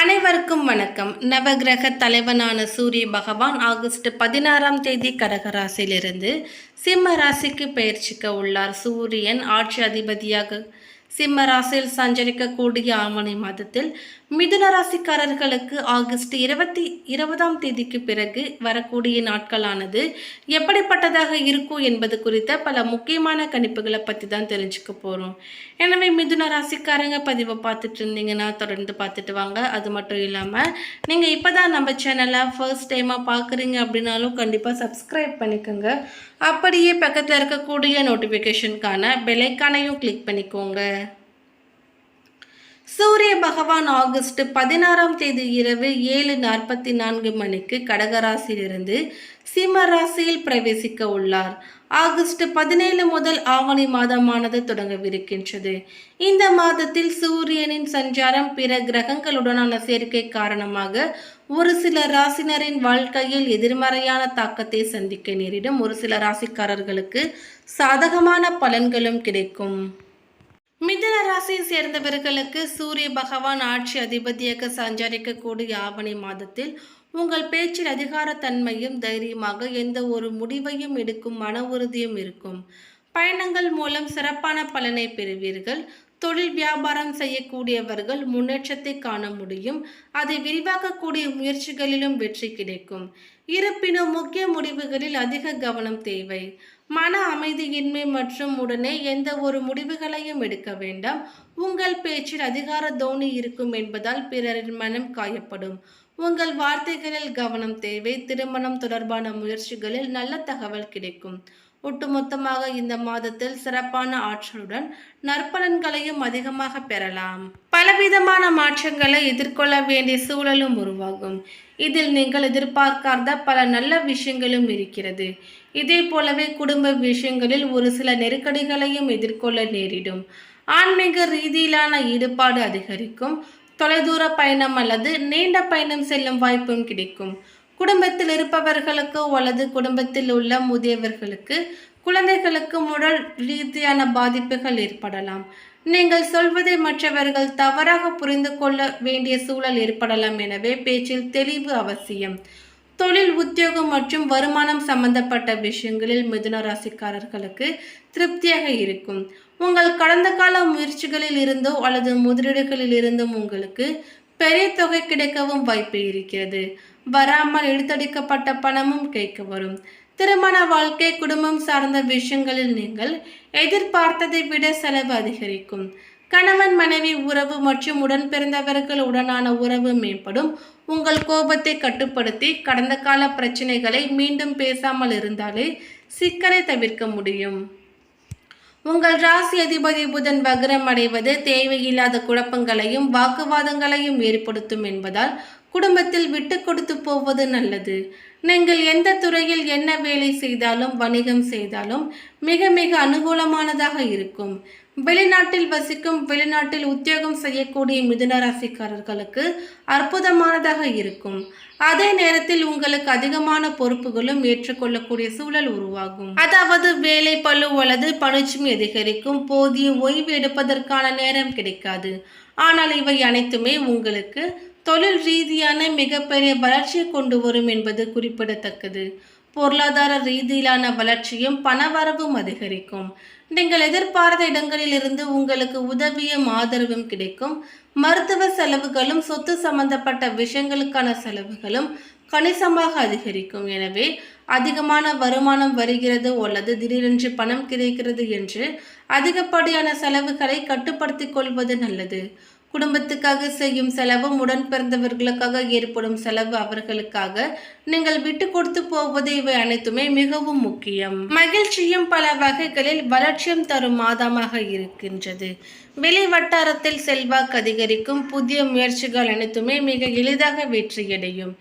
அனைவருக்கும் வணக்கம். நவகிரக தலைவனான சூரிய பகவான் ஆகஸ்ட் 16ஆம் தேதி கடக ராசியிலிருந்து சிம்ம ராசிக்கு பெயர்ச்சிக்க உள்ளார். சூரியன் ஆட்சி அதிபதியாக சிம்ம ராசியில் சஞ்சரிக்கக்கூடிய ஆவணி மாதத்தில் மிதுன ராசிக்காரர்களுக்கு ஆகஸ்ட் 20ஆம் தேதிக்கு பிறகு வரக்கூடிய நாட்களானது எப்படிப்பட்டதாக இருக்கும் என்பது குறித்த பல முக்கியமான கணிப்புகளை பற்றி தான் தெரிஞ்சுக்க போகிறோம். எனவே மிதுன ராசிக்காரங்க பதிவை பார்த்துட்டு இருந்தீங்கன்னா தொடர்ந்து பார்த்துட்டு வாங்க. அது மட்டும் இல்லாமல் நீங்கள் இப்போ தான் நம்ம சேனலை ஃபர்ஸ்ட் டைமாக பார்க்குறீங்க அப்படின்னாலும் கண்டிப்பாக சப்ஸ்கிரைப் பண்ணிக்கோங்க. அப்படியே பக்கத்தில் இருக்கக்கூடிய நோட்டிஃபிகேஷனுக்கான பெல்லைக்கானையும் கிளிக் பண்ணிக்கோங்க. சூரிய பகவான் ஆகஸ்ட் 16ஆம் தேதி இரவு 7:44 மணிக்கு கடகராசியிலிருந்து சிம்ம ராசியில் பிரவேசிக்க உள்ளார். ஆகஸ்ட் 17 முதல் ஆவணி மாதமானது தொடங்கவிருக்கின்றது. இந்த மாதத்தில் சூரியனின் சஞ்சாரம் பிற கிரகங்களுடனான சேர்க்கை காரணமாக ஒரு சில ராசினரின் வாழ்க்கையில் எதிர்மறையான தாக்கத்தை சந்திக்க நேரிடும். ஒரு சில ராசிக்காரர்களுக்கு சாதகமான பலன்களும் கிடைக்கும். மிதுன ராசியை சேர்ந்தவர்களுக்கு சூரிய பகவான் ஆட்சி அதிபதியாக சஞ்சரிக்கக்கூடிய ஆவணி மாதத்தில் உங்கள் பேச்சில் அதிகாரத்தன்மையும் தைரியமாக எந்த ஒரு முடிவையும் எடுக்கும் மன உறுதியும் இருக்கும். பயணங்கள் மூலம் சிறப்பான பலனை பெறுவீர்கள். தொழில் வியாபாரம் செய்யக்கூடியவர்கள் முன்னேற்றத்தை காண முடியும். அதை விரிவாக்கக்கூடிய முயற்சிகளிலும் வெற்றி கிடைக்கும். இருப்பினும் முக்கிய முடிவுகளில் அதிக கவனம் தேவை. மன அமைதியின்மை மற்றும் உடனே எந்த ஒரு முடிவுகளையும் எடுக்க வேண்டாம். உங்கள் பேச்சில் அதிகார தோனி இருக்கும் என்பதால் பிறரின் மனம் காயப்படும். உங்கள் வார்த்தைகளில் கவனம் தேவை. திருமணம் தொடர்பான முயற்சிகளில் நல்ல தகவல் கிடைக்கும். ஒட்டுமொத்தமாக இந்த மாதத்தில் சிறப்பான ஆற்றலுடன் நற்பலன்களையும் அதிகமாக பெறலாம். பலவிதமான மாற்றங்களை எதிர்கொள்ள வேண்டிய சூழலும் உருவாகும். இதில் நீங்கள் எதிர்பார்க்காத பல நல்ல விஷயங்களும் இருக்கிறது. இதே போலவே குடும்ப விஷயங்களில் ஒரு சில நெருக்கடிகளையும் எதிர்கொள்ள நேரிடும். ஆன்மீக ரீதியிலான ஈடுபாடு அதிகரிக்கும். தொலைதூர பயணம் அல்லது நீண்ட பயணம் செல்லும் வாய்ப்பும் கிடைக்கும். குடும்பத்தில் இருப்பவர்களுக்கு அல்லது குடும்பத்தில் உள்ள முதியவர்களுக்கு குழந்தைகளுக்கு உடல் ரீதியான பாதிப்புகள் ஏற்படலாம். நீங்கள் சொல்வதை மற்றவர்கள் தவறாக புரிந்து கொள்ள வேண்டிய சூழல் ஏற்படலாம். எனவே பேச்சில் தெளிவு அவசியம். தொழில், உத்தியோகம் மற்றும் வருமானம் சம்பந்தப்பட்ட விஷயங்களில் மிதுன ராசிக்காரர்களுக்கு திருப்தியாக இருக்கும். உங்கள் கடந்த கால முயற்சிகளில் இருந்தோ அல்லது முதலீடுகளில் இருந்தும் உங்களுக்கு பெரிய தொகை கிடைக்கவும் வாய்ப்பு இருக்கிறது. வராமல் இழுத்தடிக்கப்பட்ட பணமும் கைக்கு வரும். திருமண வாழ்க்கை, குடும்பம் சார்ந்த விஷயங்களில் நீங்கள் எதிர்பார்த்ததை விட செலவு அதிகரிக்கும். கணவன் மனைவி உறவு மற்றும் உடன் பிறந்தவர்கள் உடனான உறவு மேம்படும். உங்கள் கோபத்தை கட்டுப்படுத்தி கடந்த கால பிரச்சனைகளை மீண்டும் பேசாமல் இருந்தாலே சிக்கலை தவிர்க்க முடியும். உங்கள் ராசி அதிபதி புதன் வக்ரம் அடைவது தேவையில்லாத குழப்பங்களையும் வாக்குவாதங்களையும் ஏற்படுத்தும் என்பதால் குடும்பத்தில் விட்டு கொடுத்து போவது நல்லது. நீங்கள் எந்த துறையில் என்ன வேலை செய்தாலும் வணிகம் செய்தாலும் மிக மிக அனுகூலமானதாக இருக்கும். வெளிநாட்டில் வசிக்கும், வெளிநாட்டில் உத்தியோகம் செய்யக்கூடிய மிதுன ராசிக்காரர்களுக்கு அற்புதமானதாக இருக்கும். அதே நேரத்தில் உங்களுக்கு அதிகமான பொறுப்புகளும் ஏற்றுக்கொள்ளக்கூடிய சூழல் உருவாகும். அதாவது வேலை பளு அல்லது பணிச்சுமை அதிகரிக்கும். போதிய ஓய்வு எடுப்பதற்கான நேரம் கிடைக்காது. ஆனால் இவை அனைத்துமே உங்களுக்கு தொழில் ரீதியான மிகப்பெரிய வளர்ச்சியை கொண்டு வரும் என்பது குறிப்பிடத்தக்கது. பொருளாதார ரீதியிலான வளர்ச்சியும் பணவரவும் அதிகரிக்கும். நீங்கள் எதிர்பார்த்த இடங்களில் இருந்து உங்களுக்கு உதவியும் ஆதரவும் கிடைக்கும். மருத்துவ செலவுகளும் சொத்து சம்பந்தப்பட்ட விஷயங்களுக்கான செலவுகளும் கணிசமாக அதிகரிக்கும். எனவே அதிகமான வருமானம் வருகிறது அல்லது திடீரென்று பணம் கிடைக்கிறது என்று அதிகப்படியான செலவுகளை கட்டுப்படுத்திக் கொள்வது நல்லது. குடும்பத்துக்காக செய்யும் செலவும் உடன் பிறந்தவர்களுக்காக ஏற்படும் செலவு, அவர்களுக்காக நீங்கள் விட்டு கொடுத்து போவது, இவை அனைத்துமே மிகவும் முக்கியம். மகிழ்ச்சியும் பல வகைகளில் வளர்ச்சியும் தரும் மாதமாக இருக்கின்றது. வெளி வட்டாரத்தில் செல்வாக்கு அதிகரிக்கும். புதிய முயற்சிகள் அனைத்துமே மிக எளிதாக வெற்றியடையும்.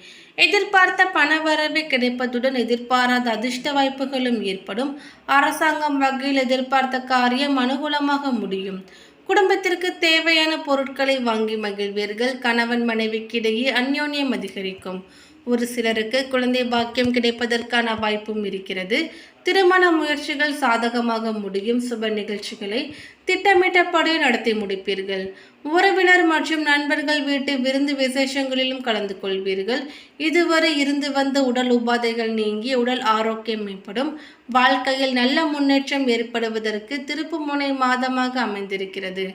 எதிர்பார்த்த பணவரவு கிடைப்பதுடன் எதிர்பாராத அதிர்ஷ்ட வாய்ப்புகளும் ஏற்படும். அரசாங்கம் வகையில் எதிர்பார்த்த காரியம் அனுகூலமாக முடியும். குடும்பத்திற்கு தேவையான பொருட்களை வாங்கி மகிழ்வீர்கள். கணவன் மனைவிக்கிடையே அந்யோன்யம் அதிகரிக்கும். ஒரு சிலருக்கு குழந்தை பாக்கியம் கிடைப்பதற்கான வாய்ப்பும் இருக்கிறது. திருமண முயற்சிகள் சாதகமாக முடியும். சுப நிகழ்ச்சிகளை திட்டமிட்டபடி நடத்தி முடிப்பீர்கள். உறவினர் மற்றும் நண்பர்கள் வீட்டு விருந்து விசேஷங்களிலும் கலந்து கொள்வீர்கள். இதுவரை இருந்து வந்த உடல் உபாதைகள் நீங்கி உடல் ஆரோக்கியம் மேம்படும். வாழ்க்கையில் நல்ல முன்னேற்றம் ஏற்படுவதற்கு திருப்புமுனை மாதமாக அமைந்திருக்கிறது.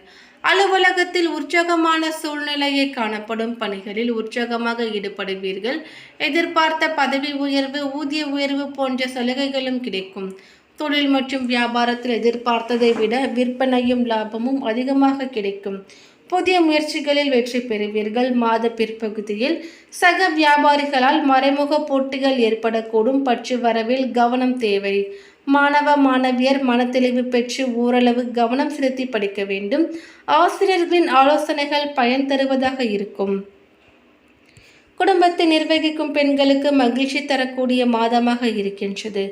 அலுவலகத்தில் உற்சாகமான சூழ்நிலையை காணப்படும். பணிகளில் உற்சாகமாக ஈடுபடுவீர்கள். எதிர்பார்த்த பதவி உயர்வு, ஊதிய உயர்வு போன்ற சலுகைகளும் கிடைக்கும். தொழில் மற்றும் வியாபாரத்தில் எதிர்பார்த்ததை விட விற்பனையும் லாபமும் அதிகமாக கிடைக்கும். புதிய முயற்சிகளில் வெற்றி பெறுவீர்கள். மாத பிற்பகுதியில் சக வியாபாரிகளால் மறைமுக போட்டிகள் ஏற்படக்கூடும். பற்று வரவில் கவனம் தேவை. மாணவ மாணவியர் மனத்தெளிவு பெற்று ஓரளவு கவனம் செலுத்தி படிக்க வேண்டும். ஆசிரியர்களின் ஆலோசனைகள் பயன் தருவதாக இருக்கும். குடும்பத்தை நிர்வகிக்கும் பெண்களுக்கு மகிழ்ச்சி தரக்கூடிய மாதமாக இருக்கின்றது.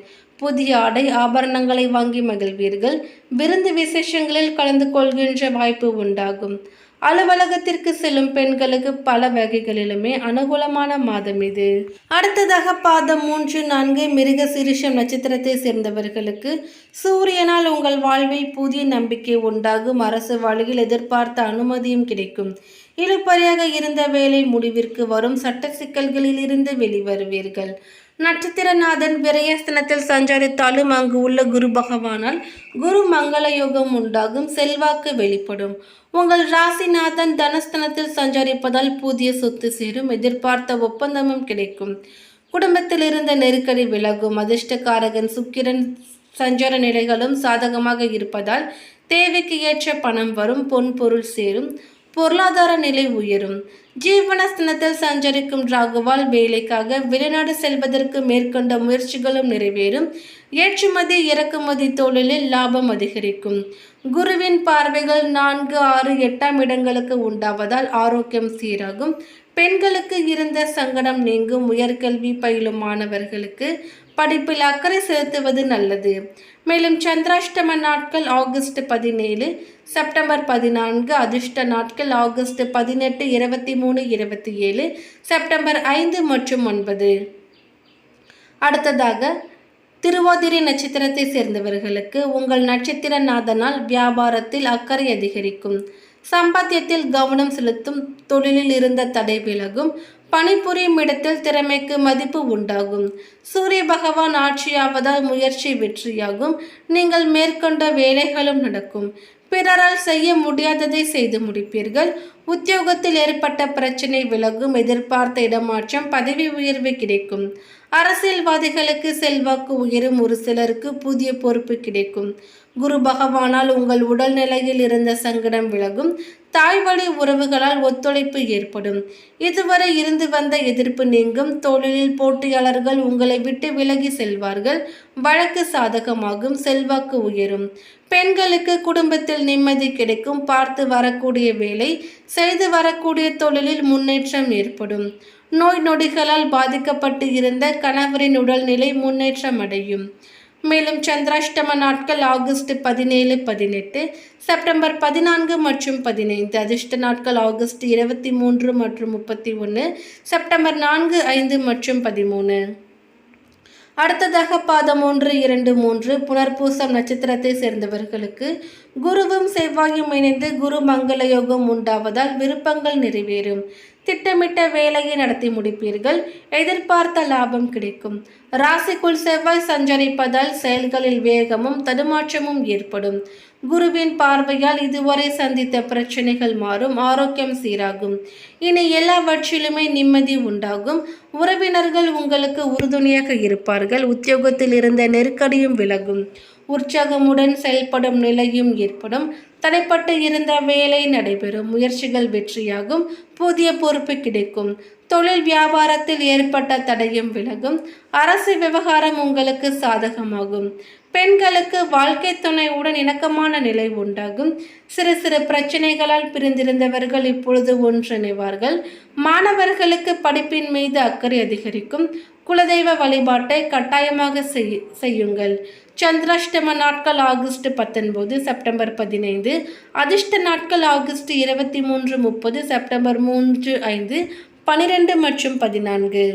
புதிய ஆடை ஆபரணங்களை வாங்கி மகிழ்வீர்கள். விருந்து விசேஷங்களில் கலந்து கொள்கின்ற வாய்ப்பு உண்டாகும். அலுவலகத்திற்கு செல்லும் பெண்களுக்கு பல வகைகளிலுமே அனுகூலமான மாதம் இது. அடுத்ததாக பாதம் 3, 4 மிருக சீரிஷம் நட்சத்திரத்தை சேர்ந்தவர்களுக்கு சூரியனால் உங்கள் வாழ்வில் புதிய நம்பிக்கை உண்டாகும். அரசு வழியில் எதிர்பார்த்த அனுமதியும் கிடைக்கும். இழுபறியாக இருந்த வேலை முடிவிற்கு வரும். சட்ட சிக்கல்களில் இருந்து வெளிவருவீர்கள். நட்சத்திரநாதன் விரயஸ்தனத்தில் சஞ்சரித்தாலும் அங்கு உள்ள குரு பகவானால் குரு மங்கள யோகம் உண்டாகும். செல்வாக்கு வெளிப்படும். உங்கள் ராசிநாதன் தனஸ்தனத்தில் சஞ்சரிப்பதால் புதிய சொத்து சேரும். எதிர்பார்த்த ஒப்பந்தமும் கிடைக்கும். குடும்பத்தில் இருந்த நெருக்கடி விலகும். அதிர்ஷ்டக்காரகன் சுக்கிரன் சஞ்சார நிலைகளும் சாதகமாக இருப்பதால் தேவைக்கு ஏற்ற பணம் வரும். பொன் பொருள் சேரும். பொருளாதார நிலை உயரும். ஜீவனஸ்தனத்தில் சஞ்சரிக்கும் ராகுவால் வேலைக்காக வெளிநாடு செல்வதற்கு மேற்கொண்ட முயற்சிகளும் நிறைவேறும். ஏற்றுமதி இறக்குமதி தொழிலில் லாபம் அதிகரிக்கும். குருவின் பார்வைகள் 4, 6, 8ஆம் இடங்களுக்கு உண்டாவதால் ஆரோக்கியம் சீராகும். பெண்களுக்கு இருந்த சங்கடம் நீங்கும். உயர்கல்வி பயிலும் மாணவர்களுக்கு படிப்பில் அக்கறை செலுத்துவது நல்லது. மேலும் சந்திராஷ்டம நாட்கள் ஆகஸ்ட் 17, செப்டம்பர் 14. அதிர்ஷ்ட நாட்கள் ஆகஸ்ட் 18, 23, 27, செப்டம்பர் 5 மற்றும் 9. அடுத்ததாக திருவாதிரை நட்சத்திரத்தை சேர்ந்தவர்களுக்கு உங்கள் நட்சத்திரநாதனால் வியாபாரத்தில் அக்கறை அதிகரிக்கும். சம்பாத்தியத்தில் கவனம் செலுத்தும். தொழிலில் இருந்த தடை விலகும். பணிபுரியும் இடத்தில் திறமைக்கு மதிப்பு உண்டாகும். சூரிய பகவான் ஆட்சியாவதால் முயற்சி வெற்றியாகும். நீங்கள் மேற்கொண்ட வேலைகளும் நடக்கும். பிறரால் செய்ய முடியாததை செய்து முடிப்பீர்கள். உத்தியோகத்தில் ஏற்பட்ட பிரச்சனை விலகும். எதிர்பார்த்த இடமாற்றம், பதவி உயர்வு கிடைக்கும். அரசியல்வாதிகளுக்கு செல்வாக்கு உயரும். ஒரு சிலருக்கு புதிய பொறுப்பு கிடைக்கும். குரு பகவானால் உங்கள் உடல்நிலையில் இருந்த சங்கடம் விலகும். தாய் வழி உறவுகளால் ஒத்துழைப்பு ஏற்படும். இதுவரை இருந்து வந்த எதிர்ப்பு நீங்கும். தொழிலில் போட்டியாளர்கள் உங்களை விட்டு விலகி செல்வார்கள். வழக்கு சாதகமாகும். செல்வாக்கு உயரும். பெண்களுக்கு குடும்பத்தில் நிம்மதி கிடைக்கும். பார்த்து வரக்கூடிய வேலை, செய்து வரக்கூடிய தொழிலில் முன்னேற்றம் ஏற்படும். நோய் நொடிகளால் பாதிக்கப்பட்டு இருந்த கணவரின் உடல்நிலை முன்னேற்றம் அடையும். மேலும் சந்திராஷ்டம நாட்கள் ஆகஸ்ட் 17, 18, செப்டம்பர் 14 மற்றும் 15. அதிர்ஷ்ட நாட்கள் ஆகஸ்ட் 23 மற்றும் 31, செப்டம்பர் 4, 5 மற்றும் 13. அடுத்ததாக பாதம் 1, 2, 3 புனர்பூசம் நட்சத்திரத்தை சேர்ந்தவர்களுக்கு குருவும் செவ்வாயும் இணைந்து குரு மங்கள யோகம் உண்டாவதால் விருப்பங்கள் நிறைவேறும். திட்டமிட்ட வேலையை நடத்தி முடிப்பீர்கள். எதிர்பார்த்த லாபம் கிடைக்கும். ராசிக்குள் செவ்வாய் சஞ்சரிப்பதால் செயல்களில் வேகமும் தடுமாற்றமும் ஏற்படும். குருவின் பார்வையால் இதுவரை சந்தித்த பிரச்சனைகள் மாறும். ஆரோக்கியம் சீராகும். இனி எல்லாவற்றிலுமே நிம்மதி உண்டாகும். உறவினர்கள் உங்களுக்கு உறுதுணையாக இருப்பார்கள். உத்தியோகத்தில் இருந்த நெருக்கடியும் விலகும். உற்சாகமுடன் செயல்படும் நிலையும் ஏற்படும். தடைப்பட்டு இருந்த வேலை நடைபெறும். முயற்சிகள் வெற்றியாகும். புதிய பொறுப்பு கிடைக்கும். தொழில் வியாபாரத்தில் ஏற்பட்ட தடையும் விலகும். அரசு விவகாரம் உங்களுக்கு சாதகமாகும். பெண்களுக்கு வாழ்க்கை துணையுடன் இணக்கமான நிலை உண்டாகும். சிறு சிறு பிரச்சனைகளால் பிரிந்திருந்தவர்கள் இப்பொழுது ஒன்றிணைவார்கள். மாணவர்களுக்கு படிப்பின் மீது அக்கறை அதிகரிக்கும். குலதெய்வ வழிபாட்டை கட்டாயமாக செய்யுங்கள். சந்திராஷ்டம நாட்கள் ஆகஸ்ட் 19, செப்டம்பர் 15. அதிர்ஷ்ட நாட்கள் ஆகஸ்ட் 23, 30, செப்டம்பர் 3, 5, 12 மற்றும் 14.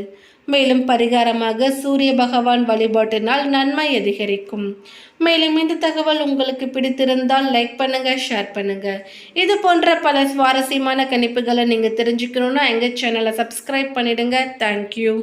மேலும் பரிகாரமாக சூரிய பகவான் வழிபாட்டினால் நன்மை அதிகரிக்கும். மேலும் இந்த தகவல் உங்களுக்கு பிடித்திருந்தால் லைக் பண்ணுங்க, ஷேர் பண்ணுங்க. இது போன்ற பல சுவாரஸ்யமான கணிப்புகளை நீங்க தெரிஞ்சுக்கணும்னா எங்க சேனலை சப்ஸ்கிரைப் பண்ணிடுங்க. தேங்க்யூ.